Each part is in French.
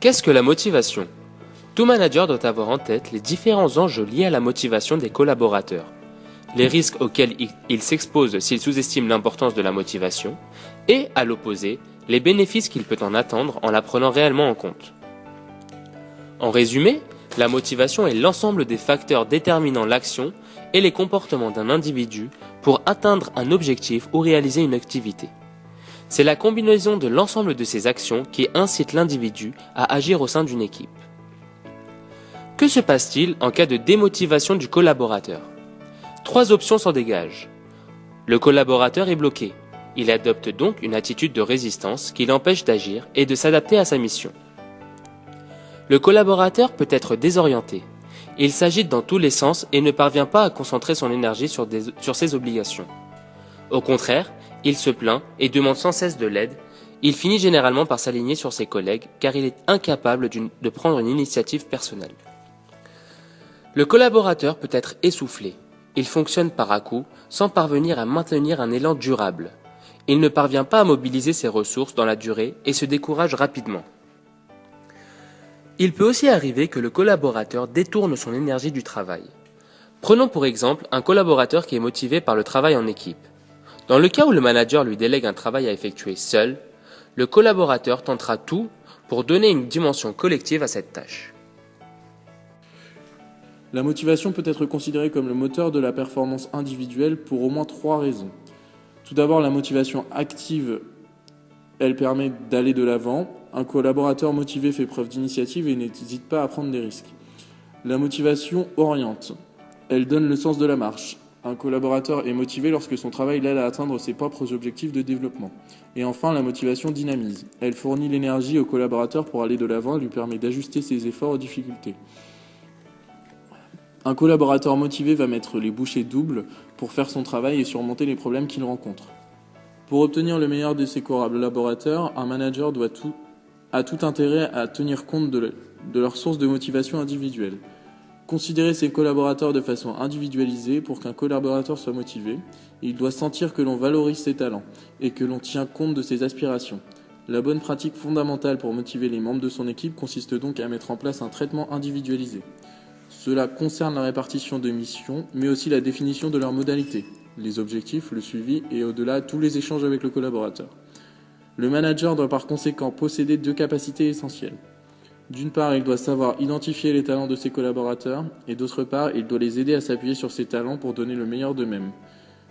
Qu'est-ce que la motivation ? Tout manager doit avoir en tête les différents enjeux liés à la motivation des collaborateurs, les risques auxquels il s'expose s'il sous-estime l'importance de la motivation, et, à l'opposé, les bénéfices qu'il peut en attendre en la prenant réellement en compte. En résumé, la motivation est l'ensemble des facteurs déterminant l'action et les comportements d'un individu pour atteindre un objectif ou réaliser une activité. C'est la combinaison de l'ensemble de ces actions qui incite l'individu à agir au sein d'une équipe. Que se passe-t-il en cas de démotivation du collaborateur ? 3 options s'en dégagent. Le collaborateur est bloqué. Il adopte donc une attitude de résistance qui l'empêche d'agir et de s'adapter à sa mission. Le collaborateur peut être désorienté. Il s'agite dans tous les sens et ne parvient pas à concentrer son énergie sur ses obligations. Au contraire, il se plaint et demande sans cesse de l'aide. Il finit généralement par s'aligner sur ses collègues car il est incapable de prendre une initiative personnelle. Le collaborateur peut être essoufflé. Il fonctionne par à-coups sans parvenir à maintenir un élan durable. Il ne parvient pas à mobiliser ses ressources dans la durée et se décourage rapidement. Il peut aussi arriver que le collaborateur détourne son énergie du travail. Prenons pour exemple un collaborateur qui est motivé par le travail en équipe. Dans le cas où le manager lui délègue un travail à effectuer seul, le collaborateur tentera tout pour donner une dimension collective à cette tâche. La motivation peut être considérée comme le moteur de la performance individuelle pour au moins 3 raisons. Tout d'abord, la motivation active, elle permet d'aller de l'avant. Un collaborateur motivé fait preuve d'initiative et n'hésite pas à prendre des risques. La motivation oriente. Elle donne le sens de la marche. Un collaborateur est motivé lorsque son travail l'aide à atteindre ses propres objectifs de développement. Et enfin, la motivation dynamise. Elle fournit l'énergie au collaborateur pour aller de l'avant et lui permet d'ajuster ses efforts aux difficultés. Un collaborateur motivé va mettre les bouchées doubles pour faire son travail et surmonter les problèmes qu'il rencontre. Pour obtenir le meilleur de ses collaborateurs, un manager a tout intérêt à tenir compte de leurs sources de motivation individuelle. Considérer ses collaborateurs de façon individualisée. Pour qu'un collaborateur soit motivé, il doit sentir que l'on valorise ses talents et que l'on tient compte de ses aspirations. La bonne pratique fondamentale pour motiver les membres de son équipe consiste donc à mettre en place un traitement individualisé. Cela concerne la répartition de missions, mais aussi la définition de leurs modalités, les objectifs, le suivi et au-delà tous les échanges avec le collaborateur. Le manager doit par conséquent posséder 2 capacités essentielles. D'une part, il doit savoir identifier les talents de ses collaborateurs et d'autre part, il doit les aider à s'appuyer sur ces talents pour donner le meilleur d'eux-mêmes.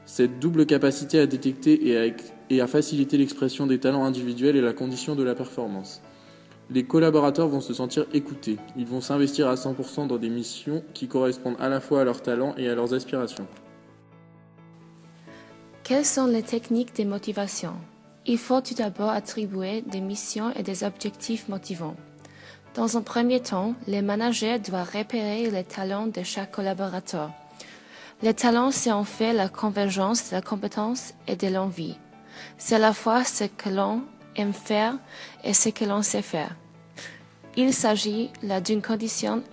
Cette double capacité à détecter et à faciliter l'expression des talents individuels est la condition de la performance. Les collaborateurs vont se sentir écoutés. Ils vont s'investir à 100% dans des missions qui correspondent à la fois à leurs talents et à leurs aspirations. Quelles sont les techniques de motivation ? Il faut tout d'abord attribuer des missions et des objectifs motivants. Dans un premier temps, les managers doivent repérer les talents de chaque collaborateur. Les talents, c'est en fait la convergence de la compétence et de l'envie. C'est à la fois ce que l'on aime faire et ce que l'on sait faire. Il s'agit là d'une condition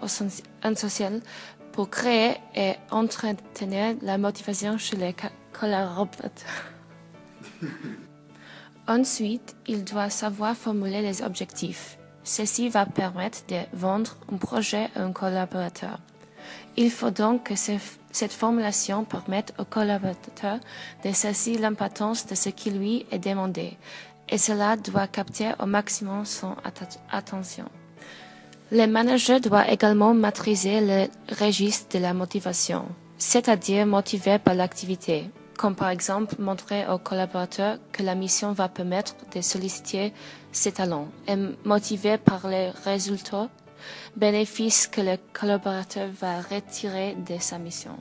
essentielle pour créer et entretenir la motivation chez les collaborateurs. Ensuite, il doit savoir formuler les objectifs. Ceci va permettre de vendre un projet à un collaborateur. Il faut donc que cette formulation permette au collaborateur de saisir l'importance de ce qui lui est demandé, et cela doit capter au maximum son attention. Le manager doit également maîtriser le registre de la motivation, c'est-à-dire motivé par l'activité, comme par exemple montrer au collaborateur que la mission va permettre de solliciter ses talents et motivé par les résultats, bénéfices que le collaborateur va retirer de sa mission.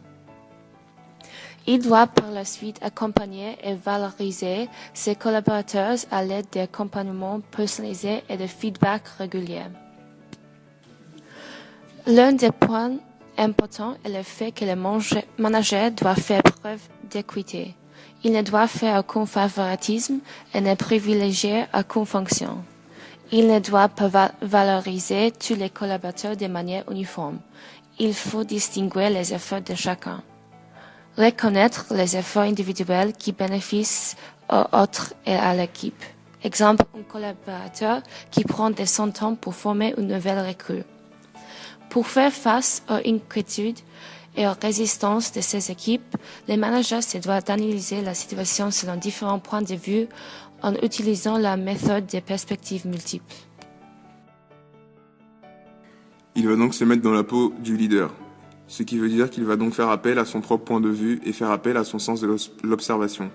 Il doit par la suite accompagner et valoriser ses collaborateurs à l'aide d'accompagnements personnalisés et de feedback réguliers. L'un des points importants est le fait que le manager doit faire preuve d'équité. Il ne doit faire aucun favoritisme et ne privilégier aucune fonction. Il ne doit pas valoriser tous les collaborateurs de manière uniforme. Il faut distinguer les efforts de chacun. Reconnaître les efforts individuels qui bénéficient aux autres et à l'équipe. Exemple, un collaborateur qui prend son temps pour former une nouvelle recrue. Pour faire face aux inquiétudes et aux résistances de ces équipes, les managers se doivent d'analyser la situation selon différents points de vue en utilisant la méthode des perspectives multiples. Il va donc se mettre dans la peau du leader, ce qui veut dire qu'il va donc faire appel à son propre point de vue et faire appel à son sens de l'observation.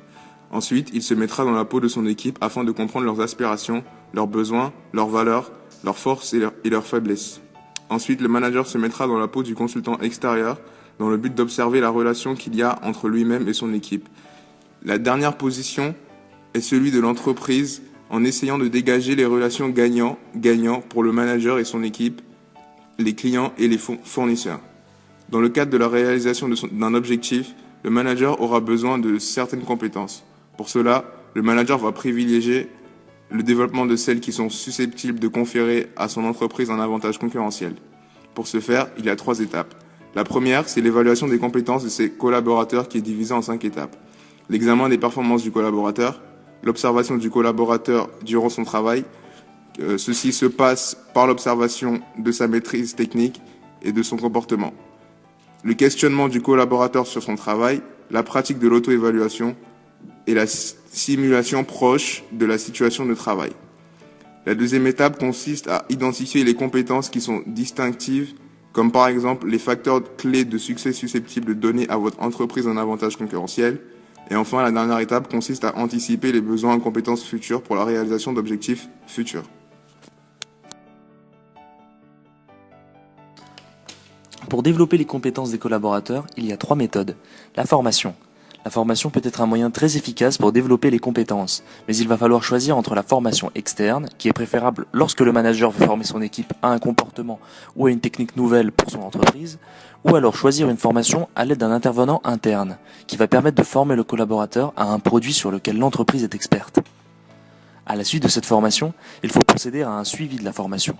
Ensuite, il se mettra dans la peau de son équipe afin de comprendre leurs aspirations, leurs besoins, leurs valeurs, leurs forces et leurs faiblesses. Ensuite, le manager se mettra dans la peau du consultant extérieur dans le but d'observer la relation qu'il y a entre lui-même et son équipe. La dernière position est celui de l'entreprise en essayant de dégager les relations gagnant-gagnant pour le manager et son équipe, les clients et les fournisseurs. Dans le cadre de la réalisation d'un objectif, le manager aura besoin de certaines compétences. Pour cela, le manager va privilégier le développement de celles qui sont susceptibles de conférer à son entreprise un avantage concurrentiel. Pour ce faire, il y a 3 étapes. La première, c'est l'évaluation des compétences de ses collaborateurs qui est divisée en 5 étapes. L'examen des performances du collaborateur, l'observation du collaborateur durant son travail. Ceci se passe par l'observation de sa maîtrise technique et de son comportement. Le questionnement du collaborateur sur son travail, la pratique de l'auto-évaluation et la simulation proche de la situation de travail. La deuxième étape consiste à identifier les compétences qui sont distinctives, comme par exemple les facteurs clés de succès susceptibles de donner à votre entreprise un avantage concurrentiel. Et enfin, la dernière étape consiste à anticiper les besoins en compétences futures pour la réalisation d'objectifs futurs. Pour développer les compétences des collaborateurs, il y a 3 méthodes. La formation. La formation peut être un moyen très efficace pour développer les compétences, mais il va falloir choisir entre la formation externe, qui est préférable lorsque le manager veut former son équipe à un comportement ou à une technique nouvelle pour son entreprise, ou alors choisir une formation à l'aide d'un intervenant interne, qui va permettre de former le collaborateur à un produit sur lequel l'entreprise est experte. À la suite de cette formation, il faut procéder à un suivi de la formation.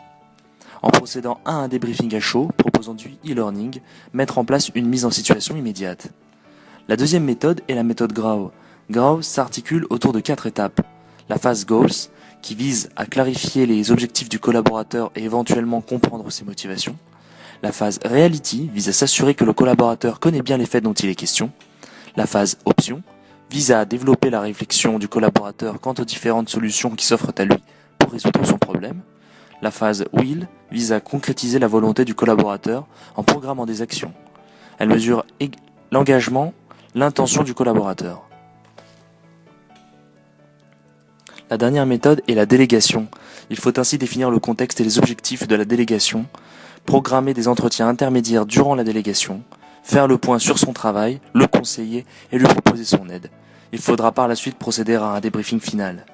En procédant à un débriefing à chaud, proposant du e-learning, mettre en place une mise en situation immédiate. La deuxième méthode est la méthode Grau. Grau s'articule autour de 4 étapes. La phase Goals, qui vise à clarifier les objectifs du collaborateur et éventuellement comprendre ses motivations. La phase Reality vise à s'assurer que le collaborateur connaît bien les faits dont il est question. La phase Option vise à développer la réflexion du collaborateur quant aux différentes solutions qui s'offrent à lui pour résoudre son problème. La phase Will vise à concrétiser la volonté du collaborateur en programmant des actions. Elle mesure l'engagement, l'intention du collaborateur. La dernière méthode est la délégation. Il faut ainsi définir le contexte et les objectifs de la délégation, programmer des entretiens intermédiaires durant la délégation, faire le point sur son travail, le conseiller et lui proposer son aide. Il faudra par la suite procéder à un débriefing final.